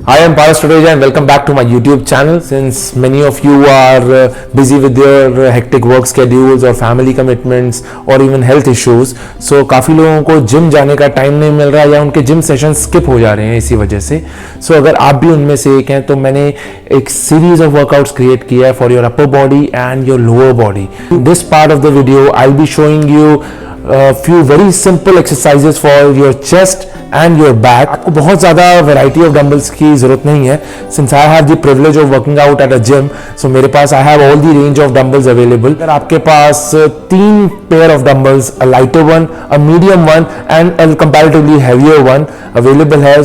Hi, I'm Tuteja and welcome back to my YouTube channel. Since many of you are busy with your hectic work schedules or family commitments or even health issues, so काफ़ी लोगों को gym जाने का time नहीं मिल रहा या उनके gym session skip हो जा रहे हैं इसी वजह से. So अगर आप भी उनमें से एक हैं तो मैंने एक सीरीज ऑफ वर्कआउट्स क्रिएट किया है for your upper body and your lower body. This part of the video I will be showing you few very simple exercises for your chest and your back. आपको बहुत ज़्यादा variety of dumbbells की ज़रूरत नहीं है. Since I have the privilege of working out at a gym, so मेरे पास I have all the range of dumbbells available. अगर आपके पास 3 pair of dumbbells, a lighter one, a medium one and a comparatively heavier one available है,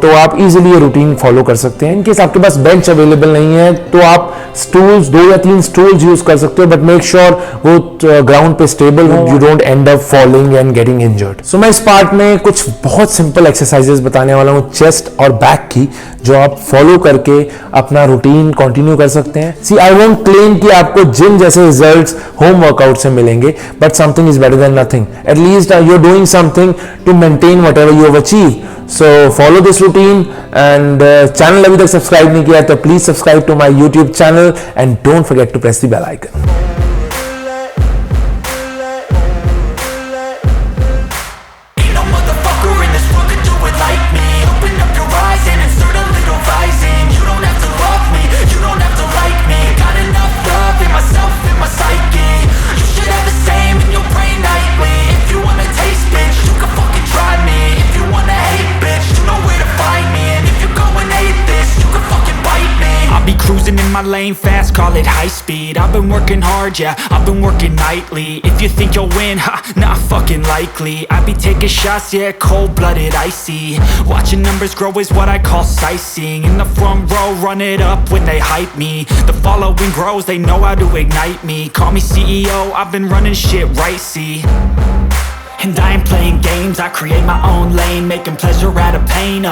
तो आप easily ये routine follow कर सकते हैं. In case आपके पास bench available नहीं है तो आप stools 2 या 3 stools use कर सकते हो, but make sure वो ground पे stable हो, you don't end up falling and getting injured. So मैं इस पार्ट में कुछ बहुत सिंपल एक्सरसाइजेस बताने वाला हूँ चेस्ट और बैक की, जो आप फॉलो करके अपना रूटीन कंटिन्यू कर सकते हैं. सी आई वोंट क्लेम कि आपको जिम जैसे रिजल्ट्स होम वर्कआउट से मिलेंगे, but something is better than nothing. At least you are doing something to maintain whatever you have achieve. So follow this routine and channel अभी तक सब्सक्राइब नहीं किया तो please subscribe to my YouTube channel and don't forget to press the bell icon. Cruising in my lane fast, call it high speed. I've been working hard, yeah, I've been working nightly. If you think you'll win, ha, not fucking likely. I be taking shots, yeah, cold-blooded, icy. Watching numbers grow is what I call sightseeing. In the front row, run it up when they hype me. The following grows, they know how to ignite me. Call me CEO, I've been running shit right, see. And I ain't playing games, I create my own lane, making pleasure out of pain,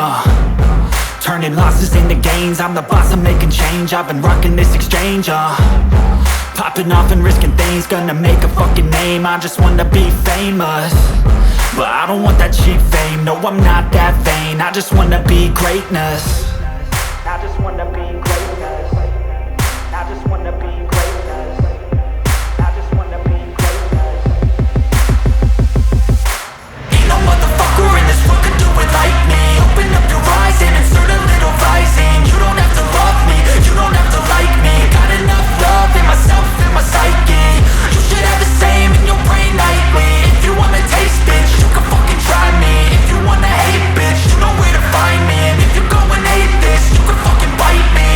turning losses into gains. I'm the boss, I'm making change. I've been rocking this exchange, popping off and risking things. Gonna make a fucking name, I just wanna be famous. But I don't want that cheap fame, no I'm not that vain. I just wanna be greatness. I just wanna be greatness. I just wanna be greatness. I just wanna be greatness. Ain't no motherfucker in this world could do it like me. Open up your eyes and insert a little rising. You don't have to love me, you don't have to like me. Got enough love in myself, in my psyche. You should have the same in your brain nightly. If you wanna taste, bitch, you can fucking try me. If you wanna hate, bitch, you know where to find me. And if you go and hate this, you can fucking bite me.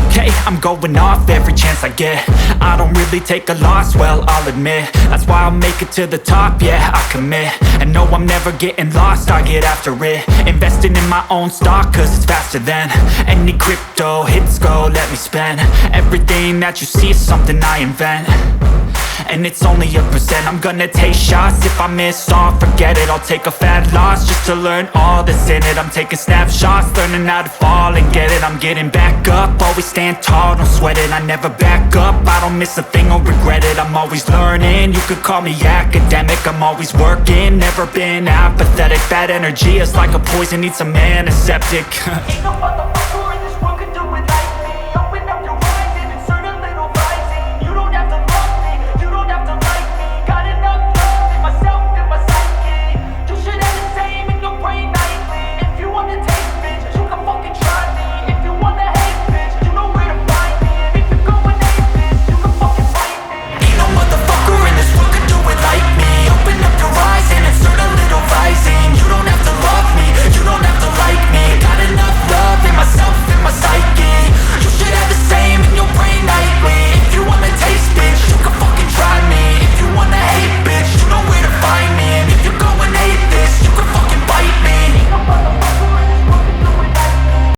Okay, I'm going off every chance I get. I don't really take a loss, well, I'll admit. That's why I'll make it to the top, yeah, I commit. And no, I'm never getting lost, I get after it. Investing in my own stock, cause it's faster than any crypto hits go, let me spend. Everything that you see is something I invent, and it's only a percent. I'm gonna take shots, if I miss all, forget it. I'll take a fat loss just to learn all that's in it. I'm taking snapshots, learning how to fall and get it. I'm getting back up, always stand tall, don't sweat it. I never back up, I don't miss a thing or regret it. I'm always learning, you could call me academic. I'm always working, never been apathetic. Bad energy is like a poison, needs some antiseptic. Ain't no